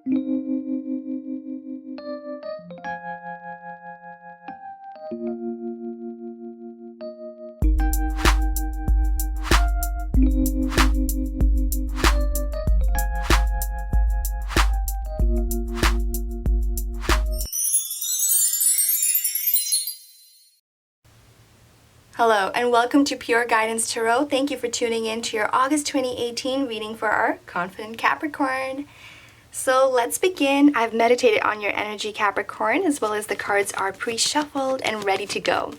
Hello and welcome to Pure Guidance Tarot. Thank you for tuning in to your August 2018 reading for our confident Capricorn. So let's begin. I've meditated on your energy, Capricorn, as well as the cards are pre-shuffled and ready to go.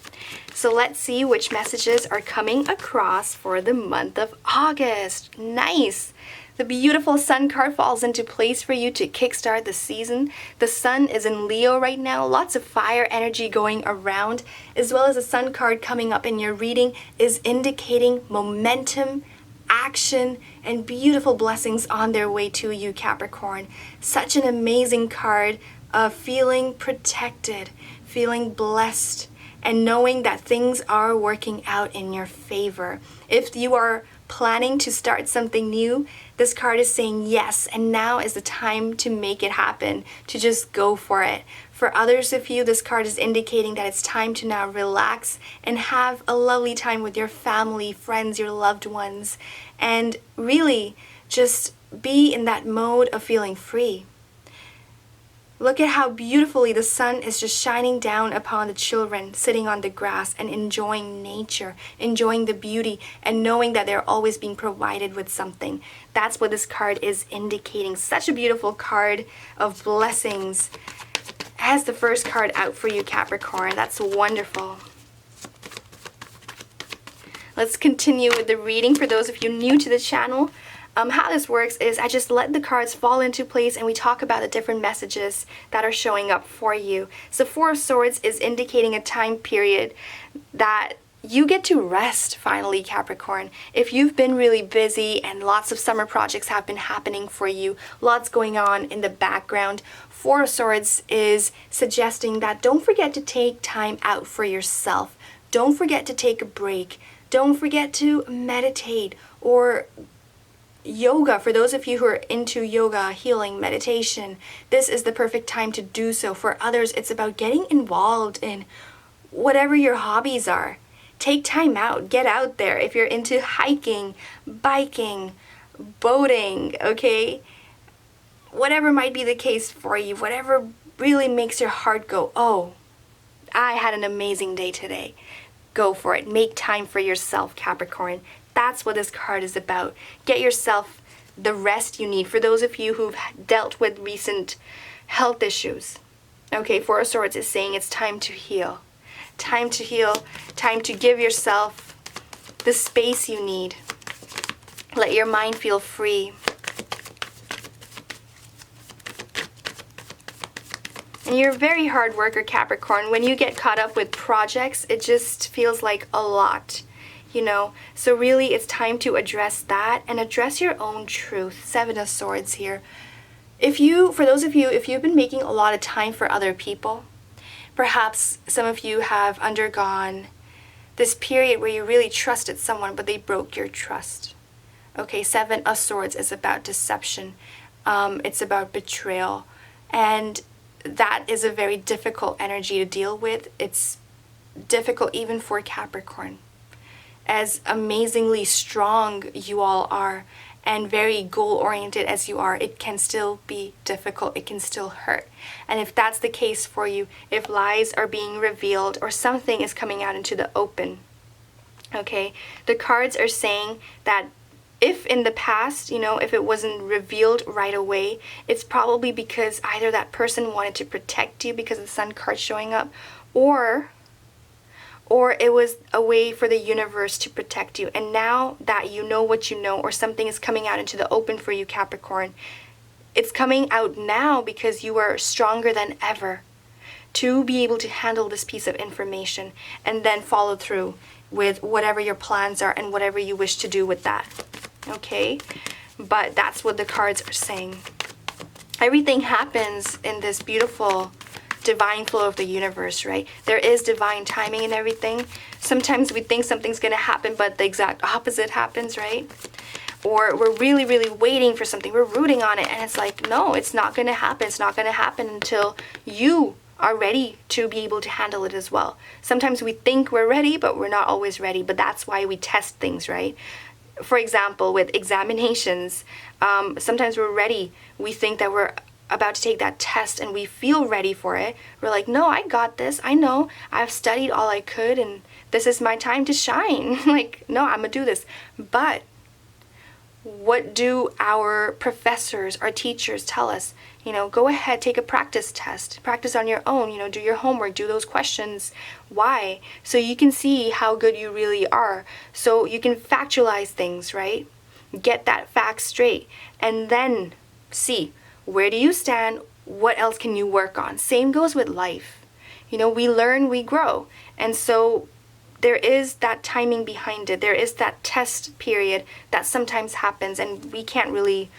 So let's see which messages are coming across for the month of August. Nice! The beautiful Sun card falls into place for you to kickstart the season. The Sun is in Leo right now, lots of fire energy going around, as well as the Sun card coming up in your reading is indicating momentum, action, and beautiful blessings on their way to you, Capricorn. Such an amazing card of feeling protected, feeling blessed, and knowing that things are working out in your favor. If you are planning to start something new, this card is saying yes, and now is the time to make it happen, to just go for it. For others of you, this card is indicating that it's time to now relax and have a lovely time with your family, friends, your loved ones, and really just be in that mode of feeling free. Look at how beautifully the sun is just shining down upon the children sitting on the grass and enjoying nature, enjoying the beauty, and knowing that they're always being provided with something. That's what this card is indicating. Such a beautiful card of blessings. As the first card out for you, Capricorn. That's wonderful. Let's continue with the reading for those of you new to the channel. How this works is I just let the cards fall into place and we talk about the different messages that are showing up for you. So Four of Swords is indicating a time period that you get to rest finally, Capricorn. If you've been really busy and lots of summer projects have been happening for you, lots going on in the background, Four of Swords is suggesting that don't forget to take time out for yourself. Don't forget to take a break. Don't forget to meditate or yoga. For those of you who are into yoga, healing, meditation, this is the perfect time to do so. For others, it's about getting involved in whatever your hobbies are. Take time out, get out there. If you're into hiking, biking, boating, okay? Whatever might be the case for you, whatever really makes your heart go, oh, I had an amazing day today. Go for it. Make time for yourself, Capricorn. That's what this card is about. Get yourself the rest you need. For those of you who've dealt with recent health issues, okay, Four of Swords is saying it's time to heal. Time to heal. Time to give yourself the space you need. Let your mind feel free. And you're a very hard worker, Capricorn. When you get caught up with projects, it just feels like a lot. You know, so really it's time to address that and address your own truth. Seven of Swords here. For those of you, if you've been making a lot of time for other people, perhaps some of you have undergone this period where you really trusted someone, but they broke your trust. Okay, Seven of Swords is about deception. It's about betrayal. And that is a very difficult energy to deal with. It's difficult even for Capricorn. As amazingly strong you all are and very goal-oriented as you are, it can still be difficult. It can still hurt. And if that's the case for you, if lies are being revealed or something is coming out into the open, okay, the cards are saying that if in the past, you know, if it wasn't revealed right away, it's probably because either that person wanted to protect you because of the Sun card showing up, or it was a way for the universe to protect you. And now that you know what you know, or something is coming out into the open for you, Capricorn, it's coming out now because you are stronger than ever to be able to handle this piece of information and then follow through with whatever your plans are and whatever you wish to do with that. Okay? But that's what the cards are saying. Everything happens in this beautiful divine flow of the universe, right? There is divine timing in everything. Sometimes we think something's going to happen, but the exact opposite happens, right? or we're really, really waiting for something, we're rooting on it, and it's like, no, it's not going to happen. It's not going to happen until you are ready to be able to handle it as well. Sometimes we think we're ready, but we're not always ready. But that's why we test things, right? For example, with examinations, sometimes we're ready. We think that we're about to take that test and we feel ready for it. We're like, no, I got this. I know. I've studied all I could and this is my time to shine. Like, no, I'm gonna do this. But what do our professors, our teachers tell us? You know, go ahead, take a practice test, practice on your own, you know, do your homework, do those questions. Why? So you can see how good you really are. So you can factualize things, right? Get that fact straight and then see, where do you stand? What else can you work on? Same goes with life. You know, we learn, we grow. And so there is that timing behind it. There is that test period that sometimes happens and we can't really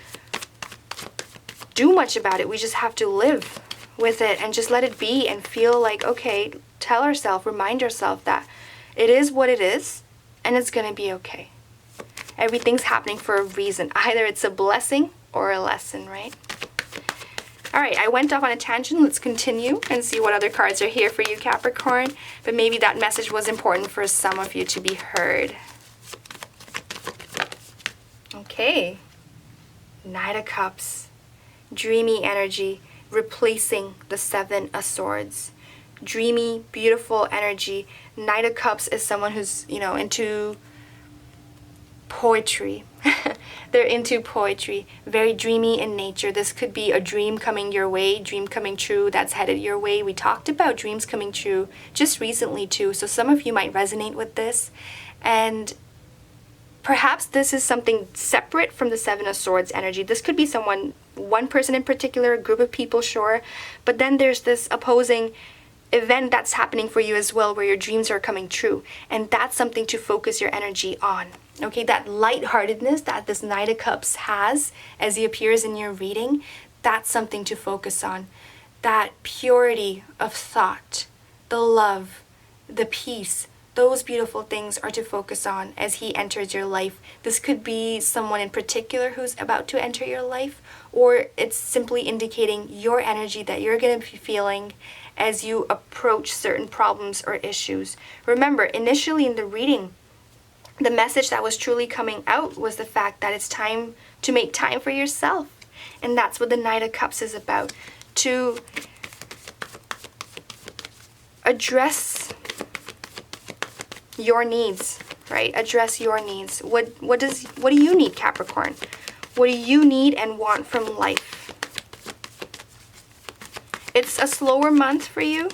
do much about it. We just have to live with it and just let it be and feel like, okay, tell ourselves, remind ourselves that it is what it is and it's going to be okay. Everything's happening for a reason. Either it's a blessing or a lesson, right? All right, I went off on a tangent. Let's continue and see what other cards are here for you, Capricorn. But maybe that message was important for some of you to be heard. Okay. Knight of Cups. Dreamy energy, replacing the Seven of Swords. Dreamy, beautiful energy. Knight of Cups is someone who's, you know, into poetry. They're into poetry, very dreamy in nature. This could be a dream coming your way, dream coming true that's headed your way. We talked about dreams coming true just recently too, so some of you might resonate with this. And perhaps this is something separate from the Seven of Swords energy. This could be someone, one person in particular, a group of people, sure. But then there's this opposing event that's happening for you as well, where your dreams are coming true. And that's something to focus your energy on. Okay, that lightheartedness that this Knight of Cups has as he appears in your reading, that's something to focus on. That purity of thought, the love, the peace, those beautiful things are to focus on as he enters your life. This could be someone in particular who's about to enter your life, or it's simply indicating your energy that you're going to be feeling as you approach certain problems or issues. Remember, initially in the reading, the message that was truly coming out was the fact that it's time to make time for yourself. And that's what the Knight of Cups is about. To address your needs, right? Address your needs. What do you need, Capricorn? What do you need and want from life? It's a slower month for you.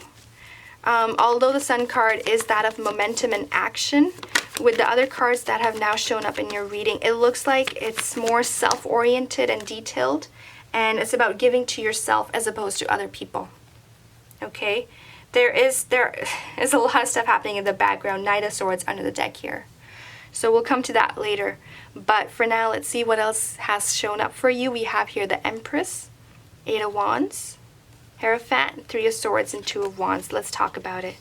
Although the Sun card is that of momentum and action, with the other cards that have now shown up in your reading, it looks like it's more self-oriented and detailed, and it's about giving to yourself as opposed to other people. Okay? There is a lot of stuff happening in the background. Knight of Swords under the deck here. So we'll come to that later. But for now, let's see what else has shown up for you. We have here the Empress, Eight of Wands, Hierophant, Three of Swords, and Two of Wands. Let's talk about it.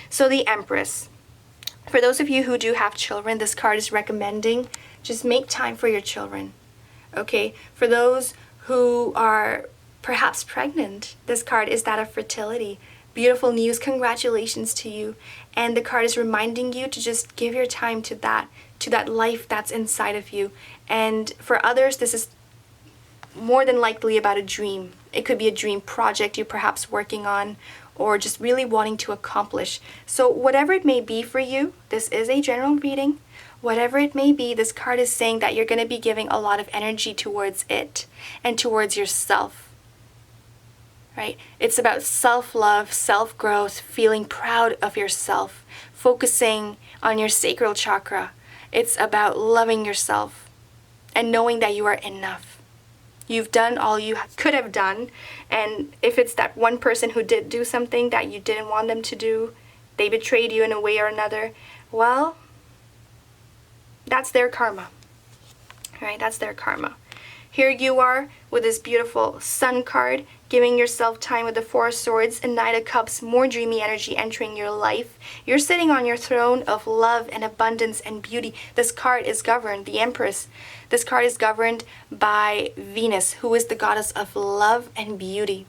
So the Empress. For those of you who do have children, this card is recommending just make time for your children. Okay? For those who are perhaps pregnant, this card is that of fertility. Beautiful news, congratulations to you. And the card is reminding you to just give your time to that life that's inside of you. And for others, this is more than likely about a dream. It could be a dream project you're perhaps working on, or just really wanting to accomplish. So whatever it may be for you, this is a general reading. Whatever it may be, this card is saying that you're going to be giving a lot of energy towards it and towards yourself. Right? It's about self-love, self-growth, feeling proud of yourself, focusing on your sacral chakra. It's about loving yourself and knowing that you are enough. You've done all you could have done, and if it's that one person who did do something that you didn't want them to do, they betrayed you in a way or another, well, that's their karma. Right? That's their karma. Here you are with this beautiful Sun card, giving yourself time with the Four of Swords and Knight of Cups, more dreamy energy entering your life. You're sitting on your throne of love and abundance and beauty. This card is governed, the Empress. This card is governed by Venus, who is the goddess of love and beauty.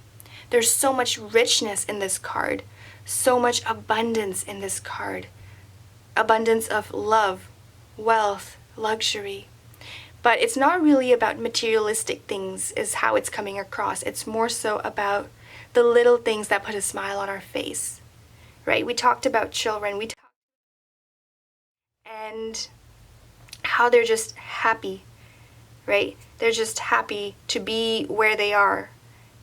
There's so much richness in this card, so much abundance in this card. Abundance of love, wealth, luxury. But it's not really about materialistic things is how it's coming across. It's more so about the little things that put a smile on our face, right? We talked about children, and how they're just happy, right? They're just happy to be where they are,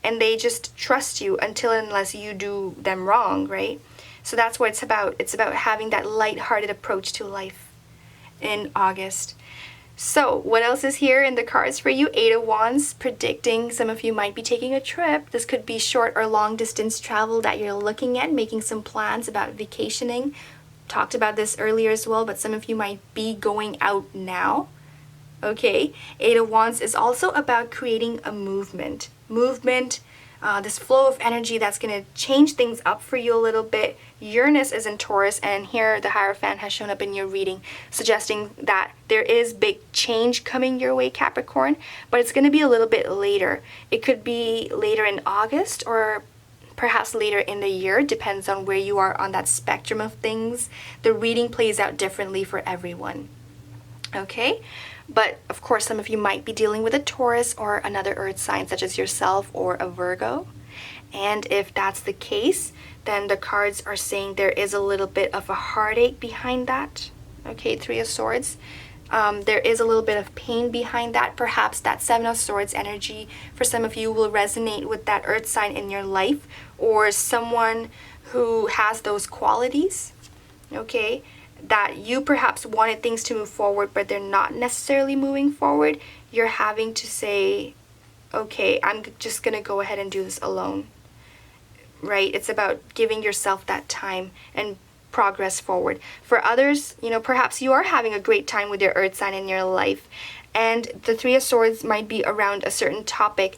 and they just trust you until and unless you do them wrong, right? So that's what it's about. It's about having that light-hearted approach to life in August. So what else is here in the cards for you? Eight of Wands, predicting some of you might be taking a trip. This could be short or long distance travel that you're looking at, making some plans about vacationing. Talked about this earlier as well, but some of you might be going out now. Okay, Eight of Wands is also about creating a movement. This flow of energy that's going to change things up for you a little bit. Uranus is in Taurus, and here the Hierophant has shown up in your reading, suggesting that there is big change coming your way, Capricorn, but it's going to be a little bit later. It could be later in August or perhaps later in the year, depends on where you are on that spectrum of things. The reading plays out differently for everyone. Okay? But of course, some of you might be dealing with a Taurus or another earth sign such as yourself or a Virgo. And if that's the case, then the cards are saying there is a little bit of a heartache behind that. Okay, Three of Swords. There is a little bit of pain behind that. Perhaps that Seven of Swords energy for some of you will resonate with that earth sign in your life or someone who has those qualities. Okay, that you perhaps wanted things to move forward, but they're not necessarily moving forward. You're having to say, okay, I'm just going to go ahead and do this alone, right? It's about giving yourself that time and progress forward. For others, perhaps you are having a great time with your earth sign in your life, and the Three of Swords might be around a certain topic.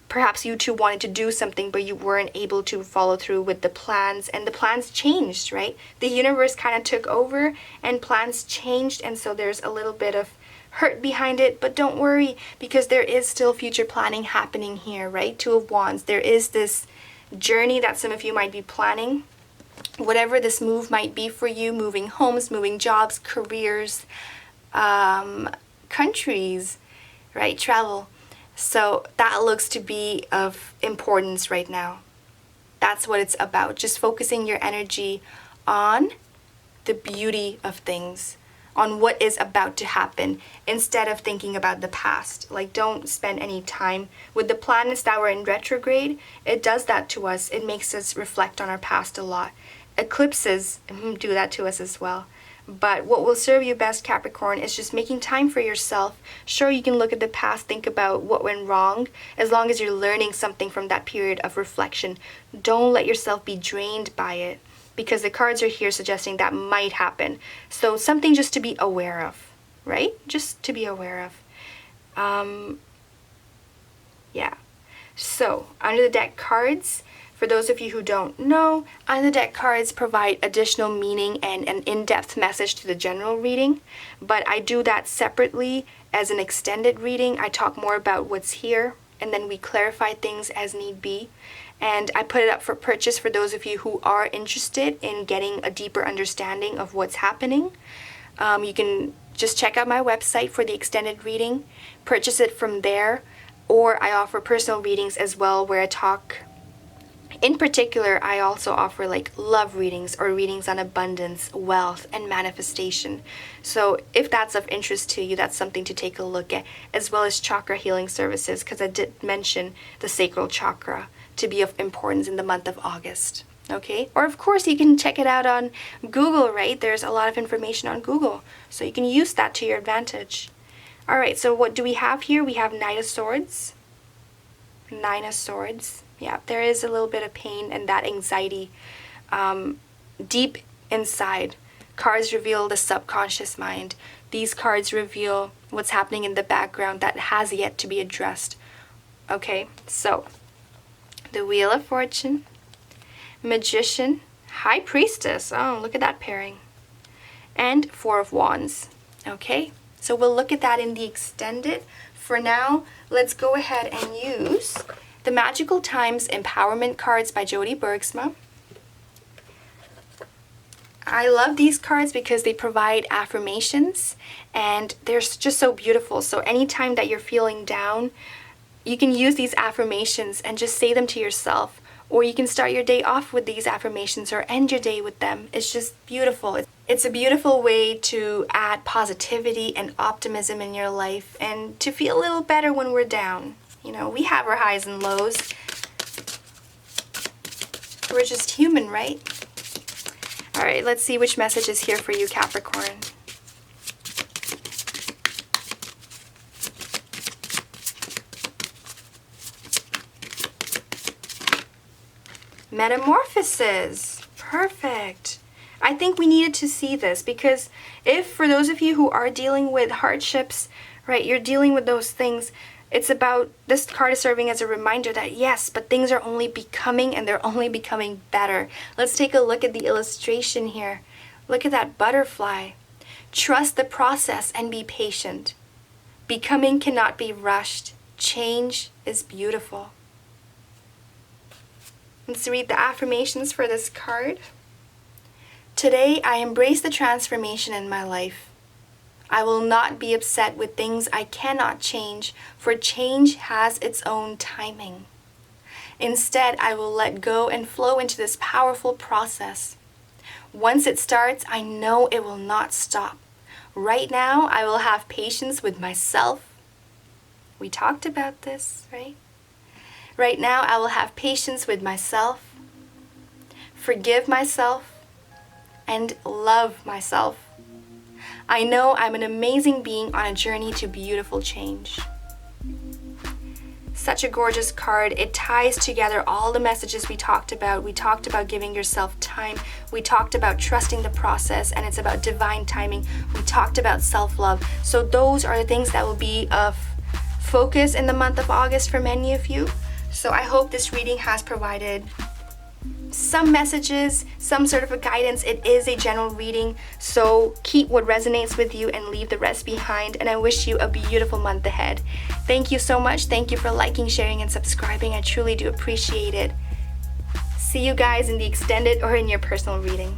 Perhaps you two wanted to do something, but you weren't able to follow through with the plans, and the plans changed, right? The universe kind of took over and plans changed, and so there's a little bit of hurt behind it, but don't worry, because there is still future planning happening here, right? Two of Wands. There is this journey that some of you might be planning. Whatever this move might be for you, moving homes, moving jobs, careers, countries, right? Travel. So that looks to be of importance right now. That's what it's about. Just focusing your energy on the beauty of things, on what is about to happen, instead of thinking about the past. Like, don't spend any time with the planets that were in retrograde. It does that to us. It makes us reflect on our past a lot. Eclipses do that to us as well. But what will serve you best, Capricorn, is just making time for yourself. Sure, you can look at the past, think about what went wrong, as long as you're learning something from that period of reflection. Don't let yourself be drained by it, because the cards are here suggesting that might happen. So something just to be aware of, right? Just to be aware of. Yeah. So, under the deck cards, for those of you who don't know, under the deck cards provide additional meaning and an in-depth message to the general reading, but I do that separately as an extended reading. I talk more about what's here, and then we clarify things as need be. And I put it up for purchase for those of you who are interested in getting a deeper understanding of what's happening. You can just check out my website for the extended reading, purchase it from there, or I offer personal readings as well where I talk. In particular, I also offer like love readings or readings on abundance, wealth, and manifestation. So if that's of interest to you, that's something to take a look at, as well as chakra healing services, because I did mention the sacral chakra to be of importance in the month of August. Okay? Or of course, you can check it out on Google, right? There's a lot of information on Google, so you can use that to your advantage. All right, so what do we have here? We have Knight of Swords. Nine of Swords. Yeah, there is a little bit of pain and that anxiety deep inside. Cards reveal the subconscious mind. these cards reveal what's happening in the background that has yet to be addressed. Okay, so the Wheel of Fortune, Magician, High Priestess. Oh, look at that pairing. And Four of Wands. Okay, so we'll look at that in the extended. For now, let's go ahead and use the Magical Times Empowerment cards by Jody Bergsma. I love these cards because they provide affirmations and they're just so beautiful. So anytime that you're feeling down, you can use these affirmations and just say them to yourself. Or you can start your day off with these affirmations or end your day with them. It's just beautiful. It's a beautiful way to add positivity and optimism in your life and to feel a little better when we're down. You know, we have our highs and lows. We're just human, right? All right, let's see which message is here for you, Capricorn. Metamorphosis. Perfect. I think we needed to see this because if, for those of you who are dealing with hardships, right, you're dealing with those things, it's about, this card is serving as a reminder that yes, but things are only becoming and they're only becoming better. Let's take a look at the illustration here. Look at that butterfly. Trust the process and be patient. Becoming cannot be rushed. Change is beautiful. Let's read the affirmations for this card. Today, I embrace the transformation in my life. I will not be upset with things I cannot change, for change has its own timing. Instead, I will let go and flow into this powerful process. Once it starts, I know it will not stop. Right now, I will have patience with myself. We talked about this, right? Right now, I will have patience with myself, forgive myself, and love myself. I know I'm an amazing being on a journey to beautiful change. Such a gorgeous card. It ties together all the messages we talked about. We talked about giving yourself time. We talked about trusting the process, and it's about divine timing. We talked about self-love. So those are the things that will be of focus in the month of August for many of you. So I hope this reading has provided some messages, some sort of a guidance. It is a general reading, so keep what resonates with you and leave the rest behind. And I wish you a beautiful month ahead. Thank you so much. Thank you for liking, sharing, and subscribing. I truly do appreciate it. See you guys in the extended or in your personal reading.